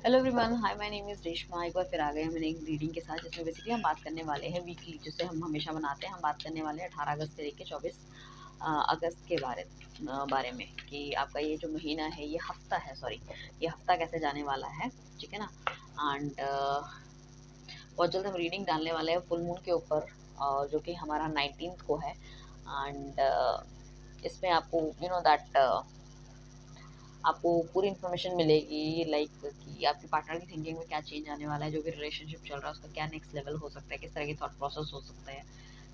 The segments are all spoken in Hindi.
Hello everyone, hi, my name is Reshma. एक बार फिर आ गए हम एक रीडिंग के साथ, जिसमें बेसिकली हम बात करने वाले हैं वीकली, जिसे हम हमेशा बनाते हैं। हम बात करने वाले हैं 18 अगस्त से लेकर 24 अगस्त के बारे में कि आपका ये जो महीना है, ये हफ्ता है, सॉरी, ये हफ्ता कैसे जाने वाला है, ठीक है ना। एंड बहुत जल्द हम रीडिंग डालने वाले हैं फुल मून के ऊपर, जो कि हमारा 19th को है। एंड इसमें आपको दैट आपको पूरी इन्फॉर्मेशन मिलेगी, लाइक कि आपके पार्टनर की थिंकिंग में क्या चेंज आने वाला है, जो भी रिलेशनशिप चल रहा है उसका क्या नेक्स्ट लेवल हो सकता है, किस तरह की थॉट प्रोसेस हो सकता है,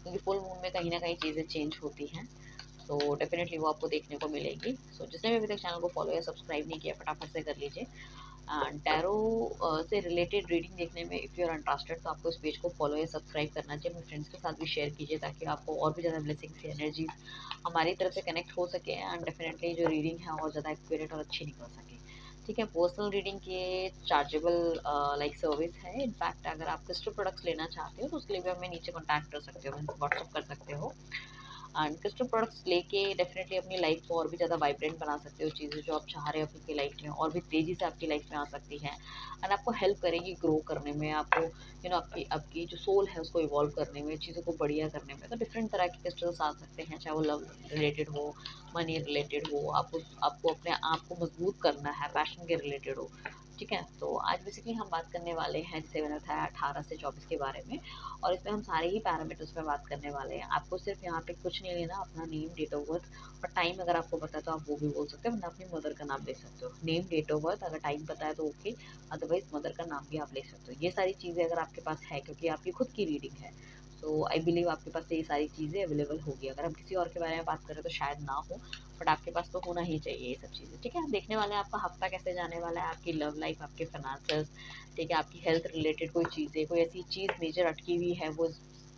क्योंकि फुल मून में कहीं ना कहीं चीज़ें चेंज होती हैं। तो डेफिनेटली वो आपको देखने को मिलेगी। सो जिसने भी अभी तक चैनल को फॉलो या सब्सक्राइब नहीं किया, फटाफट से कर लीजिए। टैरो से रिलेटेड रीडिंग देखने में इफ़ यू आर इंटरेस्टेड, तो आपको इस पेज को फॉलो या सब्सक्राइब करना चाहिए। अपने फ्रेंड्स के साथ भी शेयर कीजिए, ताकि आपको और भी ज़्यादा ब्लेसिंग्स एनर्जीज हमारी तरफ से कनेक्ट हो सके एंड डेफिनेटली जो रीडिंग है और ज़्यादा एक्यूरेट और अच्छी निकल सके। ठीक है, पर्सनल रीडिंग के चार्जेबल लाइक सर्विस है। इनफैक्ट अगर आप क्रिस्टल प्रोडक्ट्स लेना चाहते हो तो उसके लिए भी हमें नीचे कॉन्टैक्ट कर सकते हो, व्हाट्सअप कर सकते हो। एंड कस्टम प्रोडक्ट्स लेके डेफिनेटली अपनी लाइफ को और भी ज़्यादा वाइब्रेंट बना सकते हो। चीज़ें जो आप चाह रहे हो अपनी लाइफ में और भी तेज़ी से आपकी लाइफ में आ सकती हैं एंड आपको हेल्प करेगी ग्रो करने में, आपको आपकी आपकी जो सोल है उसको इवॉल्व करने में, चीज़ों को बढ़िया करने में। तो डिफरेंट तरह के क्रिस्टल्स आ सकते हैं, चाहे वो लव रिलेटेड हो, मनी रिलेटेड हो, आपको अपने आप को मजबूत करना है, पैशन के रिलेटेड हो। ठीक है, तो आज बेसिकली हम बात करने वाले हैं, जैसे मैंने बताया, 18 से 24 के बारे में। और इसमें हम सारे ही पैरामीटर्स पे बात करने वाले हैं। आपको सिर्फ यहाँ पे कुछ नहीं लेना, अपना नेम, डेट ऑफ बर्थ और टाइम अगर आपको पता है तो आप वो भी बोल सकते हो, वरना अपनी मदर का नाम ले सकते हो। नेम, डेट ऑफ बर्थ, अगर टाइम पता है तो ओके, अदरवाइज मदर का नाम भी आप ले सकते हो। ये सारी चीज़ें अगर आपके पास है, क्योंकि आपकी खुद की रीडिंग है, तो आई बिलीव आपके पास ये सारी चीज़ें अवेलेबल होगी। अगर हम किसी और के बारे में बात करें तो शायद ना हो, बट आपके पास तो होना ही चाहिए ये सब चीज़ें। ठीक है, हम देखने वाले हैं आपका हफ्ता कैसे जाने वाला है, आपकी लव लाइफ, आपके फाइनेंसेस, ठीक है, आपकी हेल्थ रिलेटेड कोई चीज़ें, कोई ऐसी चीज़ मेजर अटकी हुई है वो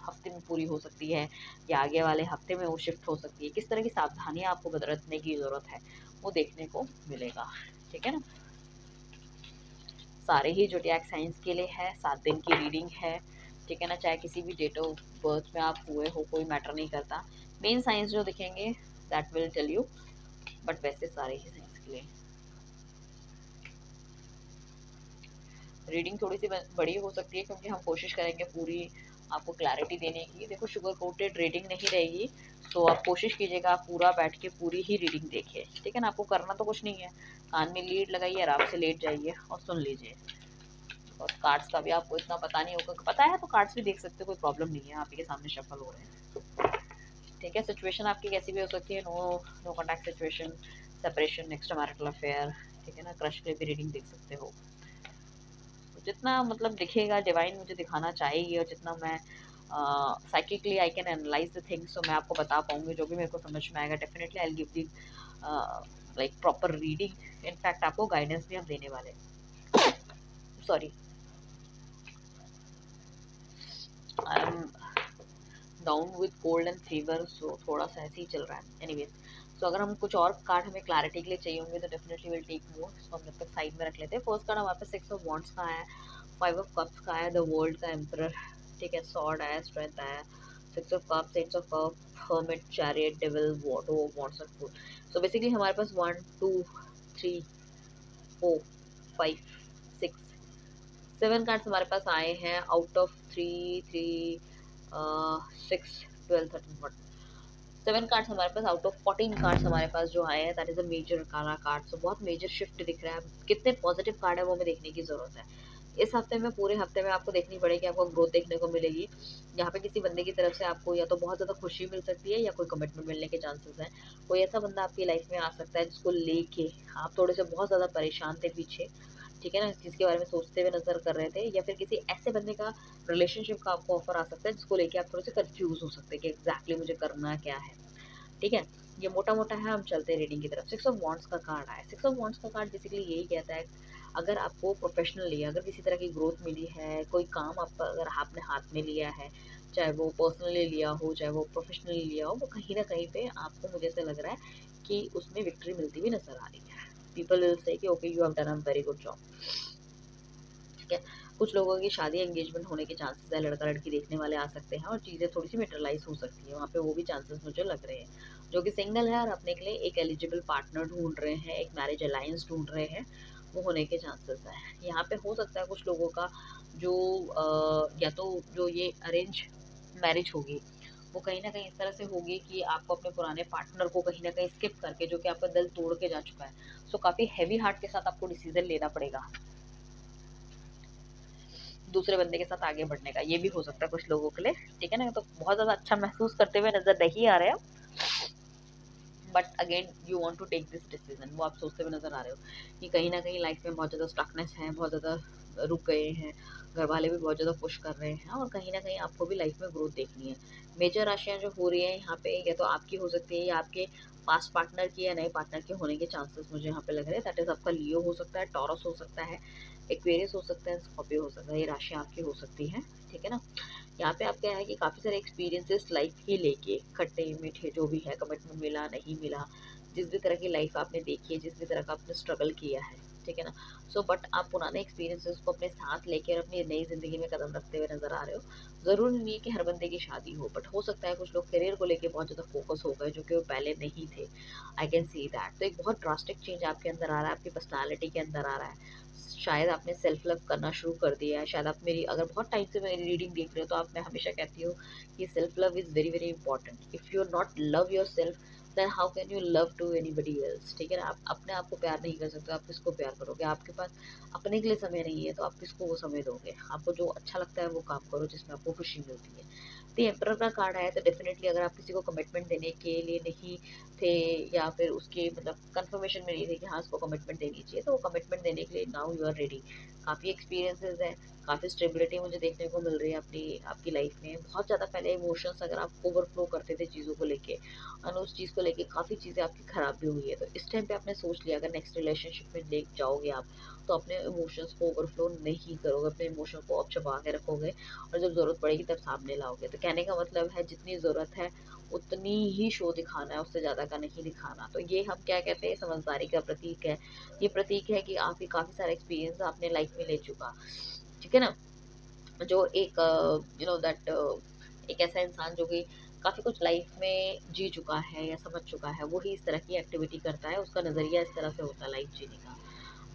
हफ्ते में पूरी हो सकती है या आगे वाले हफ्ते में वो शिफ्ट हो सकती है। किस तरह की सावधानियां आपको बरतने की ज़रूरत है वो देखने को मिलेगा। ठीक है ना। सारे ही जोडिएक साइंस के लिए है, 7 दिन की रीडिंग है। ठीक है ना, चाहे किसी भी डेट ऑफ बर्थ में आप हुए हो, कोई मैटर नहीं करता। मेन साइंस जो दिखेंगे that will tell you, but वैसे सारे ही साइंस के लिए रीडिंग थोड़ी सी बड़ी हो सकती है, क्योंकि हम कोशिश करेंगे पूरी आपको क्लैरिटी देने की। देखो, शुगर कोटेड रीडिंग नहीं रहेगी, तो आप कोशिश कीजिएगा आप पूरा बैठ के पूरी ही रीडिंग देखिए। ठीक है ना, आपको करना तो कुछ नहीं है, कान में लीड लगाइए, आराम से लेट जाइए और सुन लीजिए। और कार्ड्स का भी आपको इतना पता नहीं होगा, पता है तो कार्ड्स भी देख सकते हो, कोई प्रॉब्लम नहीं है, आप ही के सामने शफल हो रहे हैं। ठीक है, सिचुएशन आपकी कैसी भी हो सकती है, no no contact situation, separation, extra marital affair, ठीक है ना, क्रश के लिए भी रीडिंग देख सकते हो। जितना मतलब दिखेगा डिवाइन मुझे दिखाना चाहेगी, और जितना मैं psychically I can analyse the things, तो मैं आपको बता पाऊंगी जो भी मेरे को समझ में आएगा। Definitely I will give the like proper reading. In fact आपको गाइडेंस भी हम देने वाले, sorry, I am down with cold and fever, so थोड़ा सा ऐसे ही चल रहा है। एनीवेज, सो अगर हम कुछ और कार्ड हमें क्लैरिटी के लिए चाहिए होंगे तो डेफिनेटली विल टेक मोर, सो हम जब तक साइड में रख लेते हैं। फर्स्ट कार्ड हमारे पास 6 ऑफ वॉन्ड्स का है, 5 ऑफ कप्स का है, द वर्ल्ड का एम्परर, ठीक है, सॉर्ड आया, स्ट्रेंथ आया, 6 of cups, 8 of cup, hermit, chariot, devil, water of wands और फूल। सो बेसिकली हमारे पास 1 2 3 4 5 6 7 कार्ड्स हमारे पास आए हैं, आउट ऑफ 3 3 6 12 13 14। 7 कार्ड्स हमारे पास आउट ऑफ 14 कार्ड्स हमारे पास जो आए हैं, दैट इज अ मेजर काला कार्ड। सो बहुत मेजर शिफ्ट दिख रहा है। कितने पॉजिटिव कार्ड है वो हमें देखने की जरूरत है। इस हफ्ते में, पूरे हफ्ते में आपको देखनी पड़ेगी, आपको ग्रोथ देखने को मिलेगी। यहाँ पे किसी बंदे की तरफ से आपको या तो बहुत ज़्यादा खुशी मिल सकती है या कोई कमिटमेंट मिलने के चांसेस हैं। कोई ऐसा बंदा आपकी लाइफ में आ सकता है जिसको लेके आप थोड़े से बहुत ज़्यादा परेशान थे पीछे, ठीक है ना, जिसके बारे में सोचते हुए नजर कर रहे थे, या फिर किसी ऐसे बंदे का रिलेशनशिप का आपको ऑफर आ सकता है जिसको लेके आप थोड़े से कंफ्यूज हो सकते हैं कि एग्जैक्टली मुझे करना क्या है। ठीक है, ये मोटा मोटा है। हम चलते हैं रीडिंग की तरफ। 6 ऑफ वॉन्ड्स का कार्ड आया। 6 ऑफ वॉन्ड्स का कार्ड बेसिकली यही कहता है, अगर आपको प्रोफेशनली अगर किसी तरह की ग्रोथ मिली है, कोई काम आप अगर आपने हाथ में लिया है, चाहे वो पर्सनली लिया हो चाहे वो प्रोफेशनली लिया हो, वो कहीं ना कहीं पे आपको, मुझे ऐसा लग रहा है कि उसमें विक्ट्री मिलती हुई नजर आ रही है। पीपल विल से कि okay, you have done a very good job. ठीक है, कुछ लोगों की शादी एंगेजमेंट होने के चांसेस है, लड़का लड़की देखने वाले आ सकते हैं और चीज़ें थोड़ी सी मेटरलाइज हो सकती है वहाँ पे, वो भी चांसेस मुझे लग रहे हैं। जो कि सिंगल है और अपने के लिए एक एलिजिबल पार्टनर ढूंढ रहे हैं, एक मैरिज अलायंस ढूंढ रहे हैं, वो होने के चांसेस है। यहाँ पे हो सकता है कुछ लोगों का जो या तो जो ये अरेंज मैरिज होगी वो कहीं ना कहीं इस तरह से होगी कि आपको अपने पुराने पार्टनर को कहीं ना कहीं स्किप करके, जो कि आपका दिल तोड़ के जा चुका है, सो काफी हैवी हार्ट के साथ आपको डिसीजन लेना पड़ेगा दूसरे बंदे के साथ आगे बढ़ने का। ये भी हो सकता है कुछ लोगों के लिए, ठीक है ना। तो बहुत ज्यादा अच्छा महसूस करते हुए नजर नहीं आ रहे हो, but again you want to take this decision, वो आप सोचते हुए नजर आ रहे हो कि कहीं ना कहीं लाइफ में बहुत ज़्यादा स्टकनेस है, बहुत ज़्यादा रुक गए हैं, घर वाले भी बहुत ज़्यादा पुश कर रहे हैं, और कहीं ना कहीं आपको भी लाइफ में ग्रोथ देखनी है। मेजर राशियाँ जो हो रही है यहाँ पे, या तो आपकी हो सकती है या आपके पास्ट पार्टनर की या नए पार्टनर के होने के चांसेस मुझे यहाँ पे लग रहे हैं। दैट इज आपका लियो हो सकता है, टॉरस हो सकता है, एक्वेरियस हो सकता है, स्कॉर्पियो हो सकता है। ये राशियाँ आपकी हो सकती हैं, ठीक है ना। यहाँ पे आप क्या है कि काफ़ी सारे एक्सपीरियंसेस लाइफ के लेके, खट्टे मीठे जो भी है, कमिटमेंट मिला नहीं मिला, जिस भी तरह की लाइफ आपने देखी है, जिस भी तरह का आपने स्ट्रगल किया है, ठीक है ना। सो बट आप पुराने एक्सपीरियंसेस को अपने साथ लेकर अपनी नई ज़िंदगी में कदम रखते हुए नजर आ रहे हो। ज़रूरी नहीं है कि हर बंदे की शादी हो, बट हो सकता है कुछ लोग करियर को लेके बहुत ज़्यादा फोकस हो गए जो कि वो पहले नहीं थे। I can see that. तो एक बहुत ड्रास्टिक चेंज आपके अंदर आ रहा है, आपकी पर्सनालिटी के अंदर आ रहा है। शायद आपने सेल्फ लव करना शुरू कर दिया है। शायद आप मेरी अगर बहुत टाइम से मेरी रीडिंग देख रहे हो तो आप, मैं हमेशा कहती हूँ कि self love is very very important. If you not love your self, then how can you love to anybody else, ठीक है ना। आप अपने आप को प्यार नहीं कर सकते, आप किसको प्यार करोगे? आपके पास अपने के लिए समय नहीं है तो आप किसको वो समय दोगे? आपको जो अच्छा लगता है वो काम करो जिसमें आपको खुशी मिलती है। तो एम्परर का कार्ड आया तो डेफिनेटली अगर आप किसी को कमिटमेंट देने के लिए नहीं थे, या फिर उसके मतलब कंफर्मेशन में नहीं थे कि हाँ इसको कमिटमेंट देनी चाहिए, तो वो कमिटमेंट देने के लिए नाउ यू आर रेडी। काफ़ी एक्सपीरियंसेस है, काफ़ी स्टेबिलिटी मुझे देखने को मिल रही है अपनी आपकी लाइफ में। बहुत ज़्यादा पहले इमोशंस अगर आप ओवरफ्लो करते थे चीज़ों को लेके, और उस चीज़ को लेके काफ़ी चीज़ें आपकी ख़राब भी हुई है, तो इस टाइम पे आपने सोच लिया अगर नेक्स्ट रिलेशनशिप में ले जाओगे आप, तो अपने इमोशंस को ओवरफ्लो नहीं करोगे, अपने इमोशन को आप छुपा के रखोगे, और जब ज़रूरत पड़ेगी तब सामने लाओगे। तो कहने का मतलब है जितनी ज़रूरत है उतनी ही शो दिखाना है, उससे ज़्यादा का नहीं दिखाना। तो ये हम क्या कहते हैं, समझदारी का प्रतीक है। ये प्रतीक है कि आपकी काफ़ी सारा एक्सपीरियंस आपने लाइफ में ले चुका, ठीक है ना। जो एक यू नो दैट एक ऐसा इंसान जो कि काफ़ी कुछ लाइफ में जी चुका है या समझ चुका है, वो ही इस तरह की एक्टिविटी करता है, उसका नज़रिया इस तरह से होता है लाइफ जीने का।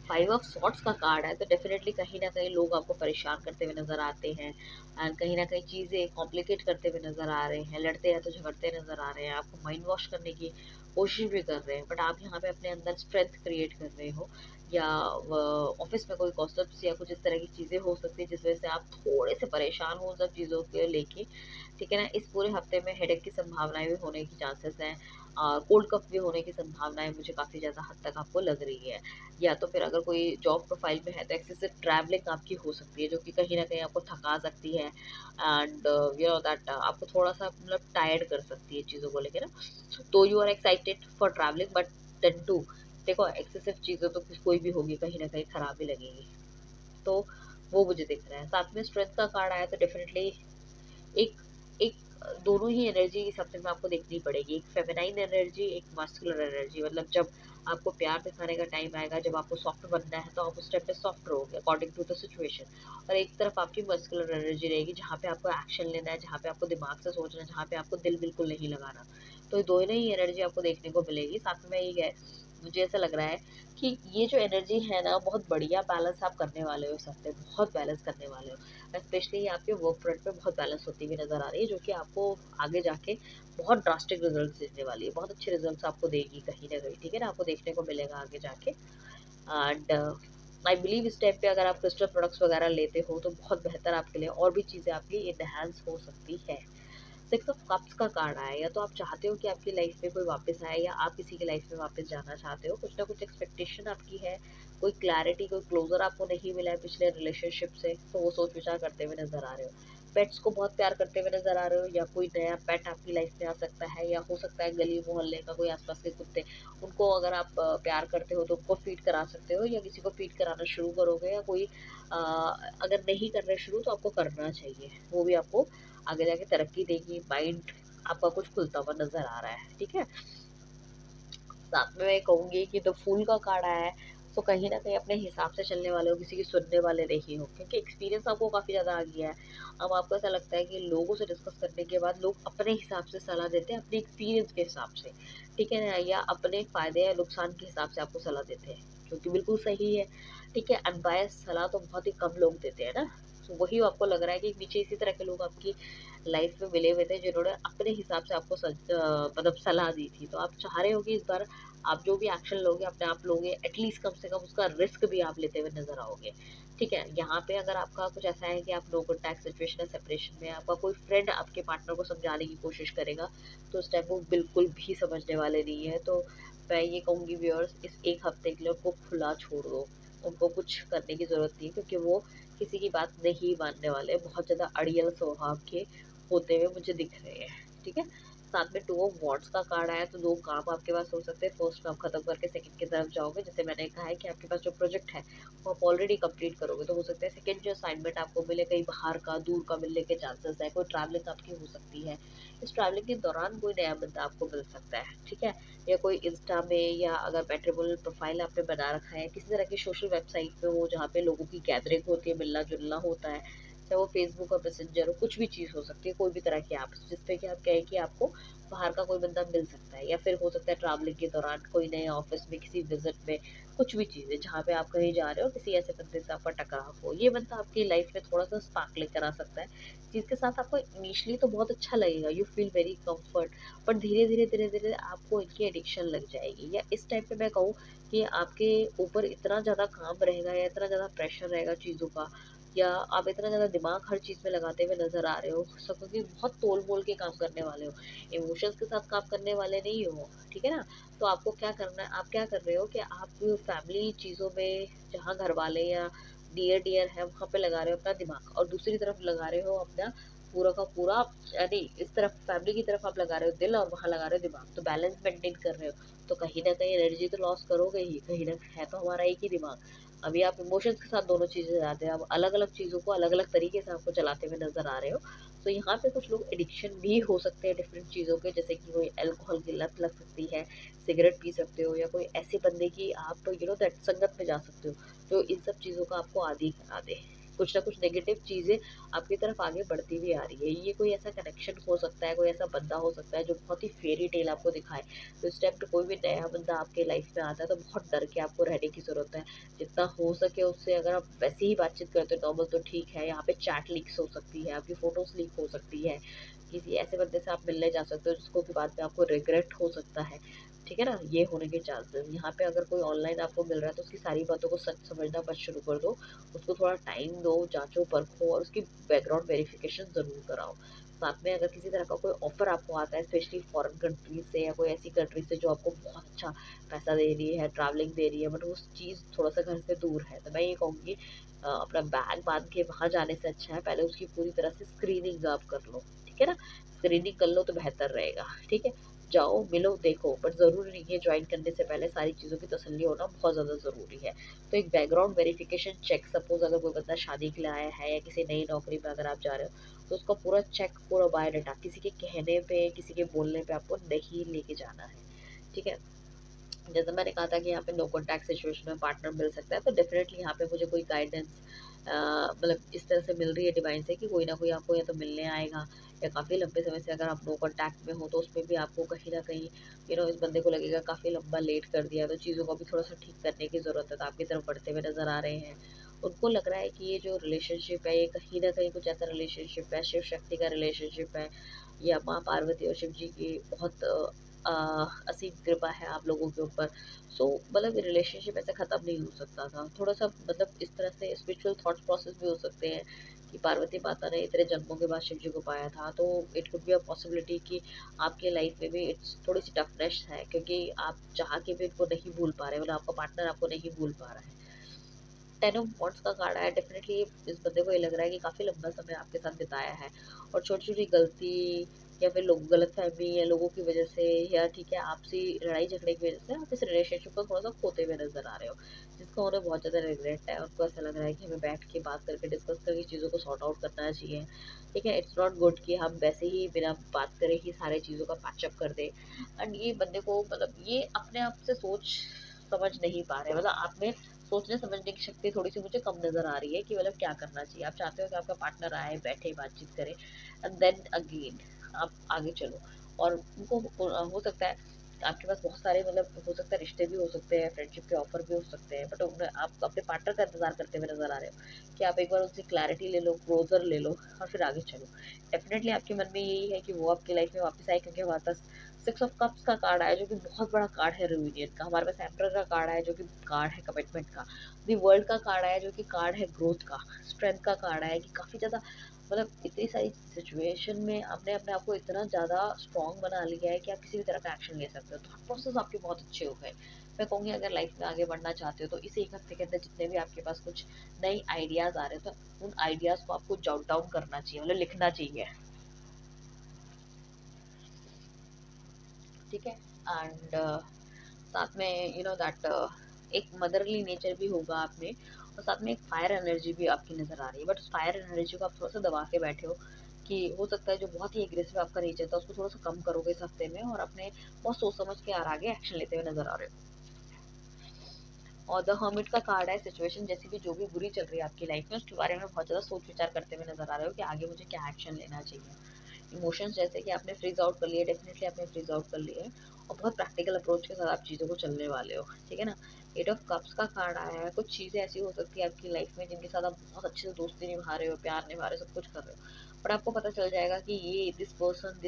फाइव ऑफ सॉर्ट्स का कार्ड है तो डेफिनेटली कहीं ना कहीं लोग आपको परेशान करते हुए नजर आते हैं, एंड कहीं ना कहीं चीज़ें कॉम्प्लिकेट करते हुए नजर आ रहे हैं, लड़ते हैं तो झगड़ते नजर आ रहे हैं, आपको माइंड वॉश करने की कोशिश भी कर रहे हैं, बट आप यहाँ पे अपने अंदर स्ट्रेंथ क्रिएट कर रहे हो, या ऑफिस में कोई गॉसिप्स या कुछ इस तरह की चीज़ें हो सकती है जिस वजह से आप थोड़े से परेशान हो सब चीज़ों के लेके, ठीक है ना। इस पूरे हफ्ते में हेडेक की संभावनाएं भी होने की चांसेस हैं, कोल्ड कफ भी होने की संभावनाएं मुझे काफ़ी ज़्यादा हद तक आपको लग रही है। या तो फिर अगर कोई जॉब प्रोफाइल में है तो एक्सेसिव ट्रैवलिंग आपकी हो सकती है जो कि कहीं ना कहीं आपको थका सकती है, एंड यू नो दैट आपको थोड़ा सा मतलब टायर्ड कर सकती है चीज़ों को लेकर ना। तो you are excited for travelling, but then to देखो एक्सेसिव चीज़ें तो कोई भी होगी कहीं ना कहीं खराब ही लगेगी, तो वो मुझे दिख रहा है। साथ में स्ट्रेंथ का कार्ड आया तो डेफिनेटली एक एक दोनों ही एनर्जी इस हफ्ते में आपको देखनी पड़ेगी, एक फेमिनाइन एनर्जी, एक मास्कुलर एनर्जी। मतलब जब आपको प्यार दिखाने का टाइम आएगा, जब आपको सॉफ्ट बनना है तो आप उस टाइम पे सॉफ्ट रहोगे अकॉर्डिंग टू द सिचुएशन, और एक तरफ आपकी मस्कुलर एनर्जी रहेगी जहाँ पे आपको एक्शन लेना है, जहाँ पे आपको दिमाग से सोचना है, जहाँ पे आपको दिल बिल्कुल नहीं लगाना। तो दोनों ही एनर्जी आपको देखने को मिलेगी। साथ में ये है, मुझे ऐसा लग रहा है कि ये जो एनर्जी है ना बहुत बढ़िया बैलेंस आप करने वाले हो इस हफ्ते, बहुत बैलेंस करने वाले हो। स्पेशली आपके वर्क फ्रंट पे बहुत बैलेंस होती हुई नज़र आ रही है, जो कि आपको आगे जाके बहुत ड्रास्टिक रिजल्ट्स देने वाली है, बहुत अच्छे रिजल्ट्स आपको देगी कहीं ना कहीं, ठीक है ना, आपको देखने को मिलेगा आगे जाके। एंड आई बिलीव इस टाइम पे अगर आप क्रिस्टल प्रोडक्ट्स वगैरह लेते हो तो बहुत बेहतर आपके लिए और भी चीज़ें आपकी इनहेंस हो सकती है। सिक्स ऑफ कप्स का कार्ड आया, या तो आप चाहते हो कि आपकी लाइफ में कोई वापस आए, या आप किसी की लाइफ में वापस जाना चाहते हो, कुछ ना कुछ एक्सपेक्टेशन आपकी है, कोई क्लैरिटी, कोई क्लोजर आपको नहीं मिला है पिछले रिलेशनशिप से, तो वो सोच विचार करते हुए नजर आ रहे हो। पेट्स को बहुत प्यार करते हुए नजर आ रहे हो, या कोई नया पेट आपकी लाइफ में आ सकता है, या हो सकता है गली मोहल्ले का कोई आसपास के कुत्ते, उनको अगर आप प्यार करते हो तो उनको फीड करा सकते हो, या किसी को फीड कराना शुरू करोगे, या कोई अगर नहीं कर रहे शुरू तो आपको करना चाहिए, वो भी आपको आगे जाके तरक्की देगी। माइंड आपका कुछ खुलता हुआ नजर आ रहा है, ठीक है। साथ में मैं कहूंगी कि द फूल का कार्ड आया है, तो कहीं ना कहीं अपने हिसाब से चलने वाले हो, किसी की सुनने वाले नहीं हो, क्योंकि एक्सपीरियंस आपको काफ़ी ज़्यादा आ गया है। अब आपको ऐसा लगता है कि लोगों से डिस्कस करने के बाद लोग अपने हिसाब से सलाह देते हैं, अपने एक्सपीरियंस के हिसाब से, ठीक है ना, या अपने फ़ायदे या नुकसान के हिसाब से आपको सलाह देते हैं। जो कि बिल्कुल सही है। ठीक है, अनबायस सलाह तो बहुत ही कम लोग देते हैं ना। तो वही आपको लग रहा है कि पीछे इसी तरह के लोग आपकी लाइफ में मिले हुए थे जिन्होंने अपने हिसाब से आपको मतलब सलाह दी थी। तो आप चाह रहे हो कि इस बार आप जो भी एक्शन लोगे अपने आप लोगे, एटलीस्ट कम से कम उसका रिस्क भी आप लेते हुए नजर आओगे। ठीक है, यहाँ पे अगर आपका कुछ ऐसा है कि आप नो कॉन्टैक्ट सिचुएशन है, सेपरेशन में आपका कोई फ्रेंड आपके पार्टनर को समझाने की कोशिश करेगा, तो उस टाइम वो बिल्कुल भी समझने वाले नहीं है। तो मैं ये कहूँगी व्यूअर्स, इस एक हफ्ते के लिए उनको खुला छोड़ दो, उनको कुछ करने की ज़रूरत नहीं है, क्योंकि वो किसी की बात नहीं मानने वाले, बहुत ज़्यादा अड़ियल स्वभाव के होते हुए मुझे दिख रहे हैं। ठीक है, साथ में टू ऑफ वॉन्ड्स का कार्ड आया, तो दो काम आपके पास हो सकते हैं। फर्स्ट काम खत्म करके सेकंड की तरफ जाओगे, जैसे मैंने कहा है कि आपके पास जो प्रोजेक्ट है वो आप ऑलरेडी कंप्लीट करोगे, तो हो सकता है सेकंड जो असाइनमेंट आपको मिले कहीं बाहर का, दूर का मिलने के चांसेस है। कोई ट्रैवलिंग आपकी हो सकती है, इस ट्रैवलिंग के दौरान कोई नया बंदा आपको मिल सकता है। ठीक है, या कोई इंस्टा में, या अगर मैट्रिमोनियल प्रोफाइल आपने बना रखा है किसी तरह की सोशल वेबसाइट पे हो जहाँ पे लोगों की गैदरिंग होती है, मिलना जुलना होता है, चाहे वो फेसबुक और मैसेंजर हो, कुछ भी चीज़ हो सकती है, कोई भी तरह की ऐप जिसपे कि आप कहें कि आपको बाहर का कोई बंदा मिल सकता है, या फिर हो सकता है ट्रैवलिंग के दौरान कोई नए ऑफिस में, किसी विजिट में, कुछ भी चीज़ है जहाँ पे आप कहीं जा रहे हो, किसी ऐसे बंदे से आपका टकराव हो, ये बंदा आपकी लाइफ में थोड़ा सा स्पार्क लेकर आ सकता है, जिसके साथ आपको इनिशियली तो बहुत अच्छा लगेगा, यू फील वेरी कंफर्ट, पर धीरे धीरे धीरे धीरे आपको इनकी एडिक्शन लग जाएगी। या इस टाइम पे मैं कहूँ कि आपके ऊपर इतना ज़्यादा काम रहेगा या इतना ज़्यादा प्रेशर रहेगा चीज़ों का, या आप इतना ज़्यादा दिमाग हर चीज़ में लगाते हुए नज़र आ रहे हो, सब क्योंकि बहुत तोल मोल के काम करने वाले हो, इमोशंस के साथ काम करने वाले नहीं हो। ठीक है ना, तो आपको क्या करना है, आप क्या कर रहे हो कि आप फैमिली चीज़ों में, जहाँ घर वाले या डियर डियर है वहाँ पे लगा रहे हो अपना दिमाग, और दूसरी तरफ लगा रहे हो अपना पूरा का पूरा, यानी इस तरफ फैमिली की तरफ आप लगा रहे हो दिल और वहाँ लगा रहे हो दिमाग, तो बैलेंस मेंटेन कर रहे हो, तो कहीं ना कहीं एनर्जी तो लॉस करोगे ही, कहीं ना है तो हमारा एक ही दिमाग। अभी आप इमोशंस के साथ दोनों चीज़ें चलाते हैं, अब अलग अलग चीज़ों को अलग अलग तरीके से आपको चलाते हुए नजर आ रहे हो। तो यहाँ पे कुछ लोग एडिक्शन भी हो सकते हैं डिफरेंट चीज़ों के, जैसे कि कोई अल्कोहल की लत लग सकती है, सिगरेट पी सकते हो, या कोई ऐसे बंदे की आप दैट संगत में जा सकते हो जो इन सब चीज़ों का आपको आदी करा दे, कुछ ना कुछ नेगेटिव चीज़ें आपकी तरफ आगे बढ़ती हुई आ रही है। ये कोई ऐसा कनेक्शन हो सकता है, कोई ऐसा बंदा हो सकता है जो बहुत ही फेरी टेल आपको दिखाए। तो इस टाइम पे कोई भी नया बंदा आपके लाइफ में आता है तो बहुत डर के आपको रहने की ज़रूरत है। जितना हो सके उससे, अगर आप वैसे ही बातचीत करते हो नॉर्मल तो ठीक है, यहाँ पे चैट लीक्स हो सकती है, आपकी फ़ोटोज़ लीक हो सकती है, किसी ऐसे बंदे से आप मिलने जा सकते हो जिसको कि बाद में आपको रिग्रेट हो सकता है। ठीक है ना, ये होने के चांसेस यहाँ पे, अगर कोई ऑनलाइन आपको मिल रहा है तो उसकी सारी बातों को सच समझना मत शुरू कर दो, उसको थोड़ा टाइम दो, जांचो परखो और उसकी बैकग्राउंड वेरिफिकेशन ज़रूर कराओ। साथ में अगर किसी तरह का कोई ऑफर आपको आता है, स्पेशली फॉरेन कंट्री से या कोई ऐसी कंट्री से जो आपको बहुत अच्छा पैसा दे रही है, ट्रैवलिंग दे रही है, बट वो चीज़ थोड़ा सा घर से दूर है, तो मैं ये कहूँगी अपना बैग बांध के वहाँ जाने से अच्छा है पहले उसकी पूरी तरह से स्क्रीनिंग आप कर लो। ठीक है ना, स्क्रीनिंग कर लो तो बेहतर रहेगा। ठीक है, जाओ मिलो देखो, बट ज़रूरी नहीं है ज्वाइन करने से पहले सारी चीज़ों की तसल्ली होना बहुत ज़्यादा ज़रूरी है। तो एक बैकग्राउंड वेरिफिकेशन चेक, सपोज अगर कोई बंदा शादी के लिए आया है या किसी नई नौकरी पे अगर आप जा रहे हो, तो उसका पूरा चेक, पूरा बायोडाटा, किसी के कहने पे, किसी के बोलने पे आपको नहीं लेके जाना है। ठीक है, जैसे मैंने कहा था कि यहाँ पे नो कॉन्टैक्ट सिचुएशन में पार्टनर मिल सकता है, तो डेफिनेटली यहाँ पे मुझे कोई गाइडेंस मतलब इस तरह से मिल रही है डिवाइन से कि कोई ना कोई आपको या तो मिलने आएगा, या काफ़ी लंबे समय से अगर आप नो कॉन्टैक्ट में हो तो उसमें भी आपको कहीं ना कहीं इस बंदे को लगेगा काफ़ी लंबा लेट कर दिया, तो चीज़ों को भी थोड़ा सा ठीक करने की ज़रूरत है, तो आपकी तरफ बढ़ते हुए नज़र आ रहे हैं। उनको लग रहा है कि ये जो रिलेशनशिप है ये कहीं ना कहीं कुछ ऐसा रिलेशनशिप है, शिव शक्ति का रिलेशनशिप है, या माँ पार्वती और शिव जी की बहुत असीम कृपा है आप लोगों के ऊपर। सो मतलब रिलेशनशिप ऐसे ख़त्म नहीं हो सकता था, थोड़ा सा मतलब इस तरह से स्पिरिचुअल थॉट प्रोसेस भी हो सकते हैं कि पार्वती माता ने इतने जन्मों के बाद शिव जी को पाया था, तो it could be a possibility कि आपके लाइफ में भी इट्स थोड़ी सी टफनेस है, क्योंकि आप चाह के भी इनको नहीं भूल पा रहे, मतलब आपका पार्टनर आपको नहीं भूल पा रहा है। टेन ऑफ वॉन्ड्स का कार्ड आया, डेफिनेटली इस बंदे को ये लग रहा है कि काफ़ी लंबा समय आपके साथ बिताया है, और छोटी छोटी गलती या फिर लोग गलत फहमी या लोगों की वजह से, या ठीक है आपसी लड़ाई झगड़े की वजह से आप इस रिलेशनशिप को थोड़ा सा खोते हुए नजर आ रहे हो, जिसका उन्हें बहुत ज़्यादा रिग्रेट है। उनको ऐसा लग रहा है कि हमें बैठ के बात करके डिस्कस करके चीज़ों को सॉर्ट आउट करना चाहिए। ठीक है, इट्स नॉट गुड कि हम वैसे ही बिना बात करे ही सारे चीज़ों का पैचअप कर दें। एंड ये बंदे को मतलब ये अपने आप से सोच समझ नहीं पा रहे, मतलब आप में सोचने समझने की शक्ति थोड़ी सी मुझे कम नज़र आ रही है कि मतलब क्या करना चाहिए। आप चाहते हो कि आपका पार्टनर आए, बैठे, बातचीत करे, एंड देन अगेन आप आगे चलो, और उनको हो सकता है आपके पास बहुत सारे मतलब हो सकता है रिश्ते भी हो सकते हैं, फ्रेंडशिप के ऑफर भी हो सकते हैं, बट उन्हें आप अपने पार्टनर का इंतजार करते हुए नजर आ रहे हो कि आप एक बार उनसे क्लैरिटी ले लो, क्लोजर ले लो और फिर आगे चलो। डेफिनेटली आपके मन में यही है कि वो आपकी लाइफ में वापस आए, क्योंकि हमारे पास 6 ऑफ कप्स का कार्ड आया जो कि बहुत बड़ा कार्ड है रियूनियन का। हमारे पास एम्परर का कार्ड आया जो कि कार्ड है कमिटमेंट का। दी वर्ल्ड का कार्ड आया जो कि कार्ड है ग्रोथ का। स्ट्रेंथ का कार्ड आया कि काफ़ी ज़्यादा मतलब इतनी सारी सिचुएशन में आपने अपने आप को इतना ज़्यादा स्ट्रॉन्ग बना लिया है कि आप किसी भी तरह का एक्शन ले सकते हो। तो प्रोसेस आपके बहुत अच्छे हो गए। मैं कहूँगी अगर लाइफ में आगे बढ़ना चाहते हो तो इस एक हफ्ते के अंदर जितने भी आपके पास कुछ नई आइडियाज़ आ रहे हो तो उन आइडियाज़ को आपको जॉट डाउन करना चाहिए, मतलब लिखना चाहिए। ठीक है। एंड साथ में दैट एक मदरली नेचर भी होगा आप में, और साथ में एक फायर एनर्जी भी आपकी नज़र आ रही है। बट उस फायर एनर्जी को आप थोड़ा सा दबा के बैठे हो कि हो सकता है जो बहुत ही एग्रेसिव आपका नेचर था उसको थोड़ा सा कम करोगे इस हफ्ते में, और अपने बहुत सोच समझ के और आगे एक्शन लेते हुए नजर आ रहे हो। और द हर्मिट का कार्ड है, सिचुएशन जैसी भी जो भी बुरी चल रही है आपकी लाइफ में उसके बारे में बहुत ज़्यादा सोच विचार करते हुए नजर आ रहे हो कि आगे मुझे क्या एक्शन लेना चाहिए। इमोशंस जैसे कि आपने फ्रीज आउट कर लिए, डेफिनेटली आपने फ्रीज आउट कर लिए, और बहुत प्रैक्टिकल अप्रोच के साथ आप चीज़ों को चलने वाले हो। ठीक है ना। 8 ऑफ कप्स का कार्ड आया है। कुछ चीज़ें ऐसी हो सकती है आपकी लाइफ में जिनके साथ आप बहुत अच्छे से दोस्ती निभा रहे हो, प्यार निभा रहे हो, सब कुछ कर रहे हो, बट आपको पता चल जाएगा कि ये this person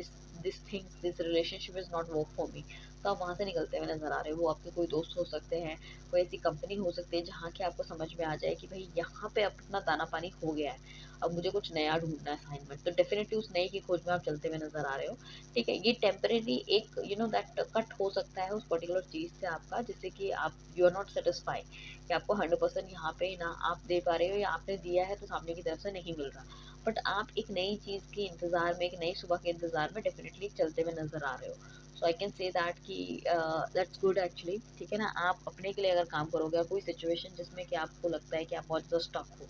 this things this relationship is not work for me. तो आप वहाँ से निकलते हुए नजर आ रहे हो। वो आपके कोई दोस्त हो सकते हैं, कोई ऐसी कंपनी हो सकती है जहाँ के आपको समझ में आ जाए कि भाई यहाँ पे अपना दाना पानी हो गया है, अब मुझे कुछ नया ढूंढना है असाइनमेंट। तो डेफिनेटली उस नए की खोज में आप चलते हुए नजर आ रहे हो। ठीक है। ये टेम्परेरी एक दैट कट हो सकता है उस पर्टिकुलर चीज़ से आपका, जिससे कि आप यू आर नॉट सेटिस्फाई कि आपको 100% यहाँ पे ना आप दे पा रहे हो, या आपने दिया है तो सामने की तरफ से नहीं मिल रहा, बट आप एक नई चीज़ के इंतज़ार में, एक नई सुबह के इंतज़ार में डेफिनेटली चलते हुए नजर आ रहे हो। सो आई कैन से दैट कि दैट्स गुड एक्चुअली। ठीक है ना। आप अपने के लिए अगर काम करोगे, कोई सिचुएशन जिसमें कि आपको लगता है कि आप बहुत ज़्यादा स्टक हो,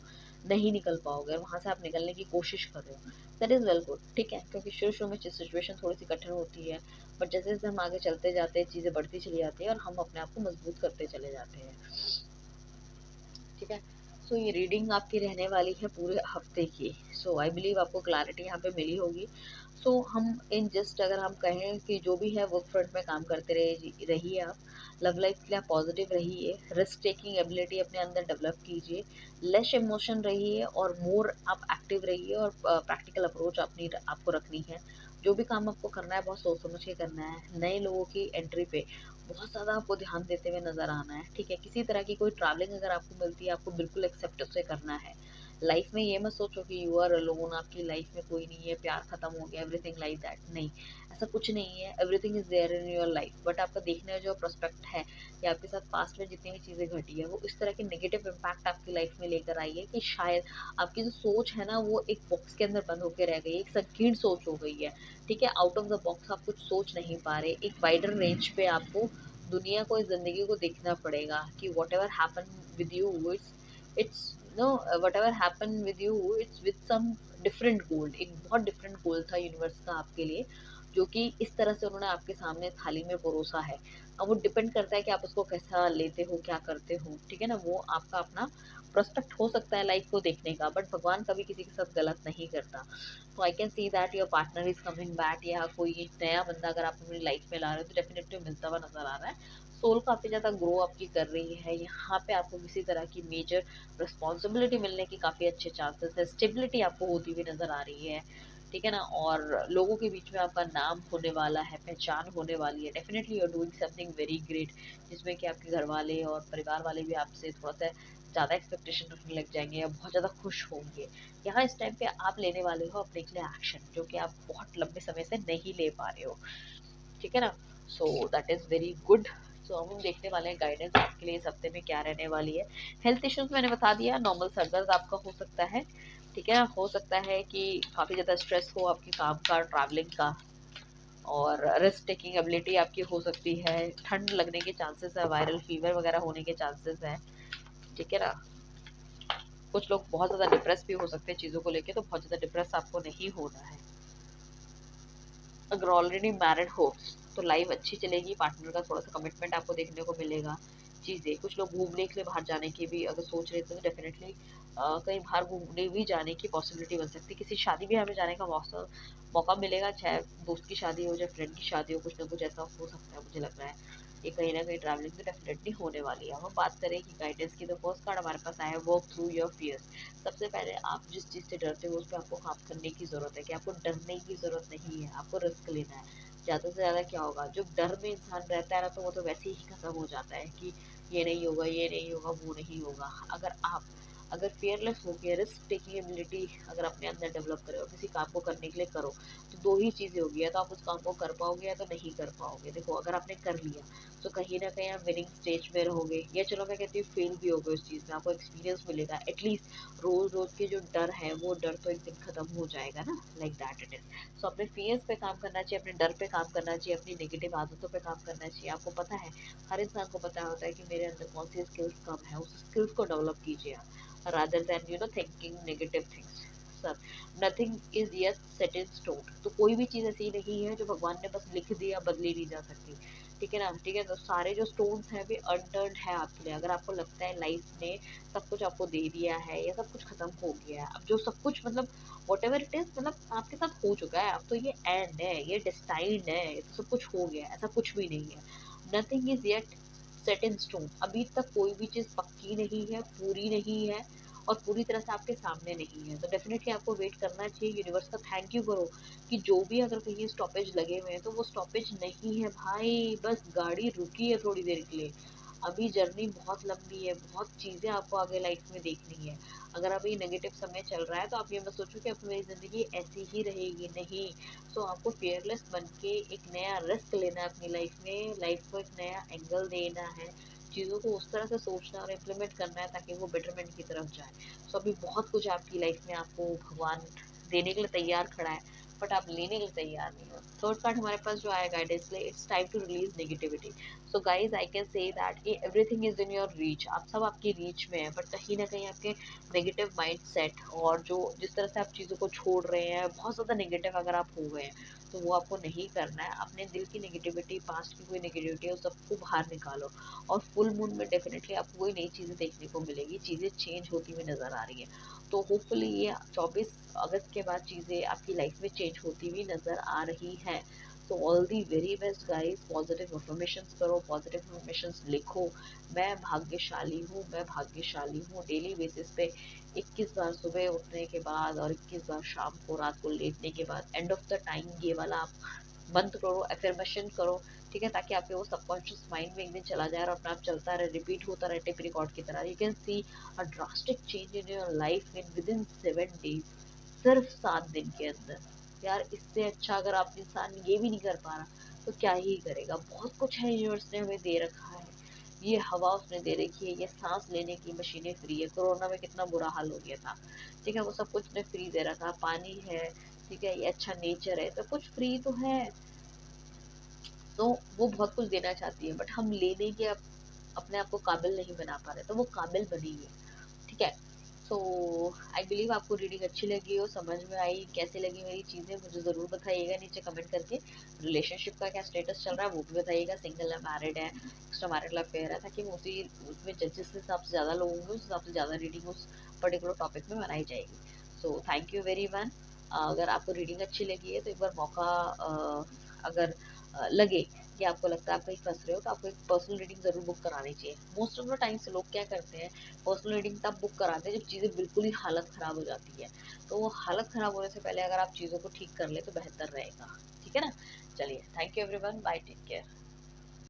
नहीं निकल पाओगे, और वहाँ से आप निकलने की कोशिश कर रहे हो, दैट इज़ वेल गुड। ठीक है। क्योंकि शुरू शुरू में सिचुएशन थोड़ी सी कठिन होती है, बट जैसे जैसे हम आगे चलते जाते हैं चीज़ें बढ़ती चली जाती है और हम अपने आप को मजबूत करते चले जाते हैं। ठीक है। सो ये रीडिंग आपकी रहने वाली है पूरे हफ्ते की। सो आई बिलीव आपको क्लैरिटी यहाँ पे मिली होगी। सो हम इन जस्ट अगर हम कहें कि जो भी है वर्क फ्रंट में काम करते रहिए आप। लव लाइफ के लिए आप पॉजिटिव रहिए, रिस्क टेकिंग एबिलिटी अपने अंदर डेवलप कीजिए, लेस इमोशन रहिए और मोर आप एक्टिव रहिए, और प्रैक्टिकल अप्रोच अपनी आपको रखनी है। जो भी काम आपको करना है बहुत सोच समझ के करना है। नए लोगों की एंट्री पे बहुत ज़्यादा आपको ध्यान देते हुए नज़र आना है। ठीक है। किसी तरह की कोई ट्रैवलिंग अगर आपको मिलती है, आपको बिल्कुल एक्सेप्ट उसे करना है। लाइफ में ये मत सोचो कि यू आर अलोन, आपकी लाइफ में कोई नहीं है, प्यार खत्म हो गया, एवरीथिंग लाइक दैट। नहीं, ऐसा कुछ नहीं है। Everything is there in your life, but आपका देखने का जो प्रोस्पेक्ट है या आपके साथ पास्ट में जितनी भी चीज़ें घटी है वो इस तरह के नेगेटिव इम्पैक्ट आपकी लाइफ में लेकर आई है कि शायद आपकी जो सोच है ना वो एक बॉक्स के अंदर बंद होकर रह गई है, एक संकीर्ण सोच हो गई है। ठीक है। आउट ऑफ द बॉक्स आप कुछ सोच नहीं पा रहे, एक वाइडर रेंज पे आपको दुनिया को, इस ज़िंदगी को देखना पड़ेगा कि whatever happen with you it's no whatever happen with you it's with some different goal. एक बहुत डिफरेंट गोल था यूनिवर्स का आपके लिए, जो कि इस तरह से उन्होंने आपके सामने थाली में परोसा है। अब वो डिपेंड करता है कि आप उसको कैसा लेते हो, क्या करते हो। ठीक है ना। वो आपका अपना प्रोस्पेक्ट हो सकता है लाइफ को देखने का, बट भगवान कभी किसी के साथ गलत नहीं करता। तो I can see that your partner is coming back, या कोई नया बंदा अगर आप अपनी लाइफ में ला रहे हो तो डेफिनेटली मिलता हुआ नजर आ रहा है। सोल काफ़ी ज़्यादा ग्रो आपकी कर रही है। यहाँ पे आपको किसी तरह की मेजर रिस्पॉन्सिबिलिटी मिलने की काफ़ी अच्छे चांसेस है। स्टेबिलिटी आपको होती हुई नज़र आ रही है। ठीक है ना। और लोगों के बीच में आपका नाम होने वाला है, पहचान होने वाली है। Definitely you are doing something very great, जिसमें कि आपके घर वाले और परिवार वाले भी आपसे थोड़ा सा ज़्यादा एक्सपेक्टेशन रखने लग जाएंगे, या बहुत ज़्यादा खुश होंगे। यहाँ इस टाइम पे आप लेने वाले हो अपने के लिए एक्शन, जो कि आप बहुत लंबे समय से नहीं ले पा रहे हो। ठीक है ना। So that is very good. So हम देखने वाले हैं गाइडेंस आपके लिए इस हफ्ते में क्या रहने वाली है। हेल्थ इश्यूज मैंने बता दिया, नॉर्मल सर दर्द आपका हो सकता है। ठीक है। हो सकता है कि काफ़ी ज़्यादा स्ट्रेस हो आपके काम का, ट्रैवलिंग का, और रिस्क टेकिंग एबिलिटी आपकी हो सकती है। ठंड लगने के चांसेस है, वायरल फीवर वगैरह होने के चांसेस हैं। ठीक है ना। कुछ लोग बहुत ज़्यादा डिप्रेस भी हो सकते हैं चीज़ों को लेके, तो बहुत ज़्यादा डिप्रेस आपको नहीं होना है। अगर ऑलरेडी मैरिड हो तो लाइफ अच्छी चलेगी, पार्टनर का थोड़ा सा कमिटमेंट आपको देखने को मिलेगा। चीज़ें, कुछ लोग घूमने के लिए बाहर जाने की भी अगर सोच रहे तो डेफिनेटली कहीं बाहर घूमने भी जाने की पॉसिबिलिटी बन सकती है। किसी शादी ब्याह में जाने का मौका मिलेगा, चाहे दोस्त की शादी हो, चाहे फ्रेंड की शादी हो, कुछ ना कुछ ऐसा हो सकता है। मुझे लग रहा है ये कहीं ना कहीं ट्रैवलिंग तो डेफिनेटली होने वाली है। हम बात करें कि गाइडेंस की, तो फर्स्ट कार्ड हमारे पास आया है वर्क थ्रू योर फियर्स। सबसे पहले आप जिस चीज़ से डरते हो उस पर आपको काम करने की ज़रूरत है, कि आपको डरने की ज़रूरत नहीं है, आपको रिस्क लेना है। ज़्यादा से ज़्यादा क्या होगा, जो डर में इंसान रहता है ना, तो वो तो वैसे ही खत्म हो जाता है कि ये नहीं होगा, ये नहीं होगा, वो नहीं होगा। अगर फेयरलेस हो के रिस्क टेकिंग एबिलिटी अगर अपने अंदर डेवलप करो, किसी काम को करने के लिए करो, तो दो ही चीज़ें होगी, या तो आप उस काम को कर पाओगे या तो नहीं कर पाओगे। देखो, अगर आपने कर लिया तो कहीं ना कहीं आप विनिंग स्टेज में रहोगे, या चलो मैं कहती हूँ फेल भी होगे उस चीज़ में, आपको एक्सपीरियंस मिलेगा एटलीस्ट। रोज रोज के जो डर है वो डर तो एक दिन खत्म हो जाएगा ना, लाइक दैट इट इज। सो अपने फियर्स पे काम करना चाहिए, अपने डर पे काम करना चाहिए, अपनी नेगेटिव आदतों पे काम करना चाहिए। आपको पता है, हर इंसान को पता होता है कि मेरे अंदर कौन सी स्किल्स कम है, उस स्किल्स को डेवलप कीजिए आप, rather than thinking negative things. Sir, nothing is yet set in stone. तो कोई भी चीज़ ऐसी नहीं है जो भगवान ने बस लिख दिया, बदली नहीं जा सकती। ठीक है ना, ठीक है। तो सारे जो स्टोन्स हैं वे अनटर्न्ड है आपके लिए। अगर आपको लगता है लाइफ ने सब कुछ आपको दे दिया है या सब कुछ खत्म हो गया है, अब जो सब कुछ मतलब वॉट एवर इट इज, मतलब आपके साथ हो चुका है, अब तो ये एंड है, ये डिस्टाइंड है, ये तो सब कुछ हो गया है, ऐसा कुछ भी नहीं है। Nothing is yet set in stone. अभी तक कोई भी चीज़ पक्की नहीं है, पूरी नहीं है, और पूरी तरह से आपके सामने नहीं है। तो डेफिनेटली आपको वेट करना चाहिए। यूनिवर्स का थैंक यू करो कि जो भी अगर कहीं स्टॉपेज लगे हुए हैं तो वो स्टॉपेज नहीं है भाई, बस गाड़ी रुकी है थोड़ी देर के लिए। अभी जर्नी बहुत लंबी है, बहुत चीज़ें आपको आगे लाइफ में देखनी है। अगर अभी नेगेटिव समय चल रहा है तो आप ये मत सोचो कि अब मेरी ज़िंदगी ऐसी ही रहेगी, नहीं। सो आपको फेयरलेस बन के एक नया रिस्क लेना है अपनी लाइफ में, लाइफ को एक नया एंगल देना है, चीज़ों को उस तरह से सोचना और इम्प्लीमेंट करना है ताकि वो बेटरमेंट की तरफ जाए। सो अभी बहुत कुछ आपकी लाइफ में आपको भगवान देने के लिए तैयार खड़ा है, बट आप लेने के लिए तैयार नहीं हो। थर्ड कार्ड हमारे पास जो आया गाइडेंस लिए, it's time to release negativity. So guys, I can say that कि everything is in your reach, आप सब आपकी रीच में है, बट कहीं ना कहीं आपके नेगेटिव माइंड सेट और जो जिस तरह से आप चीज़ों को छोड़ रहे हैं, बहुत ज़्यादा नेगेटिव अगर आप हो गए हैं, तो वो आपको नहीं करना है। अपने दिल की नेगेटिविटी, पास्ट की कोई नेगेटिविटी है, उस सबको बाहर निकालो। और फुल मून में डेफिनेटली आपको कोई नई चीज़ें देखने को मिलेगी, चीज़ें चेंज होती हुई नज़र आ रही है। तो होपफुली ये 24 अगस्त के बाद चीज़ें आपकी लाइफ में चेंज होती हुई नज़र आ रही हैं। तो all the very best guys, positive affirmations करो, पॉजिटिव अफर्मेशंस लिखो। मैं भाग्यशाली हूँ, मैं भाग्यशाली हूँ, डेली बेसिस पे 21 बार सुबह उठने के बाद और 21 बार शाम को रात को लेटने के बाद, एंड ऑफ द टाइम ये वाला आप मंत्र करो, एफर्मेशन करो। ठीक है, ताकि आपके वो सबकॉन्शियस माइंड में एक दिन चला जाए और अपने आप चलता रहे, रिपीट होता रहे टेप रिकॉर्ड की तरह। You can see a drastic change in your life in with in 7 days, सिर्फ 7 दिन के अंदर। यार, इससे अच्छा अगर आप इंसान ये भी नहीं कर पा रहा तो क्या ही करेगा। बहुत कुछ है यूनिवर्स ने हमें दे रखा है, ये हवा उसने दे रखी है, ये सांस लेने की मशीनें फ्री है। कोरोना में कितना बुरा हाल हो गया था, ठीक है, वो सब कुछ ने फ्री दे रखा, पानी है, ठीक है, ये अच्छा नेचर है, सब कुछ फ्री तो है। तो वो बहुत कुछ देना चाहती है, बट हम लेने के अपने आप को काबिल नहीं बना पा रहे, तो वो काबिल बनेगी। ठीक है। सो आई बिलीव आपको रीडिंग अच्छी लगी हो, समझ में आई। कैसे लगी मेरी चीज़ें मुझे ज़रूर बताइएगा नीचे कमेंट करके। रिलेशनशिप का क्या स्टेटस चल रहा है वो भी बताइएगा, सिंगल है, मैरिड है, एक्स्ट्रा मैरिड अफेयर है, ताकि मैं उसी उसमें जजेस के हिसाब से ज़्यादा लोग होंगे, उस हिसाब से ज़्यादा रीडिंग उस पर्टिकुलर टॉपिक में बनाई जाएगी। So thank you very one. अगर आपको रीडिंग अच्छी लगी है तो एक बार मौका, अगर लगे कि आपको लगता है आप कहीं फंस रहे हो, तो आपको एक पर्सनल रीडिंग ज़रूर बुक करानी चाहिए। मोस्ट ऑफ द टाइम्स लोग क्या करते हैं, पर्सनल रीडिंग तब बुक कराते हैं जब चीज़ें बिल्कुल ही हालत ख़राब हो जाती है। तो वो हालत ख़राब होने से पहले अगर आप चीज़ों को ठीक कर ले तो बेहतर रहेगा। ठीक है ना। चलिए, thank you everyone, bye, take care.